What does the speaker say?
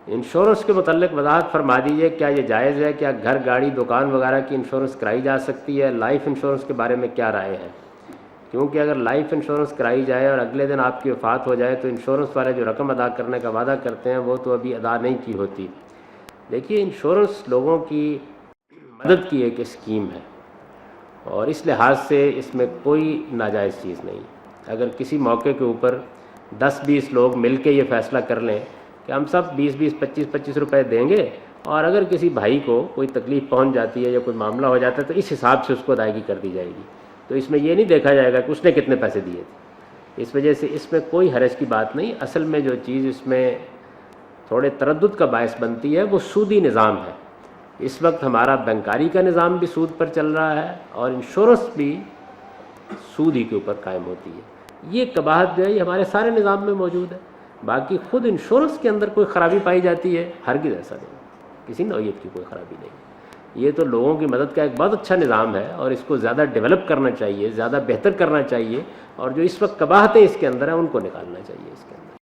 Insurance کے متعلق وضاحت فرما دیجیے، کیا یہ جائز ہے؟ کیا گھر، گاڑی، دکان وغیرہ کی انشورنس کرائی جا سکتی ہے؟ لائف انشورنس کے بارے میں کیا رائے ہے؟ کیونکہ اگر لائف انشورنس کرائی جائے اور اگلے دن آپ کی وفات ہو جائے تو انشورنس والے جو رقم ادا کرنے کا وعدہ کرتے ہیں وہ تو ابھی ادا نہیں کی ہوتی۔ دیکھیے، انشورنس لوگوں کی مدد کی ایک اسکیم ہے، اور اس لحاظ سے اس میں کوئی ناجائز چیز نہیں۔ اگر کسی موقع کے اوپر 10-20 لوگ مل کے یہ فیصلہ کر لیں کہ ہم سب 20-20 25-25 روپے دیں گے، اور اگر کسی بھائی کو کوئی تکلیف پہنچ جاتی ہے یا کوئی معاملہ ہو جاتا ہے تو اس حساب سے اس کو ادائیگی کر دی جائے گی، تو اس میں یہ نہیں دیکھا جائے گا کہ اس نے کتنے پیسے دیے تھے۔ اس وجہ سے اس میں کوئی حرج کی بات نہیں۔ اصل میں جو چیز اس میں تھوڑے تردد کا باعث بنتی ہے وہ سودی نظام ہے۔ اس وقت ہمارا بینکاری کا نظام بھی سود پر چل رہا ہے، اور انشورنس بھی سود ہی کے اوپر قائم ہوتی ہے۔ یہ قباحت جو ہے یہ ہمارے سارے نظام میں موجود ہے۔ باقی خود انشورنس کے اندر کوئی خرابی پائی جاتی ہے، ہرگز ایسا نہیں، کسی نوعیت کی کوئی خرابی نہیں۔ یہ تو لوگوں کی مدد کا ایک بہت اچھا نظام ہے، اور اس کو زیادہ ڈیولپ کرنا چاہیے، زیادہ بہتر کرنا چاہیے، اور جو اس وقت قباحتیں اس کے اندر ہیں ان کو نکالنا چاہیے اس کے اندر۔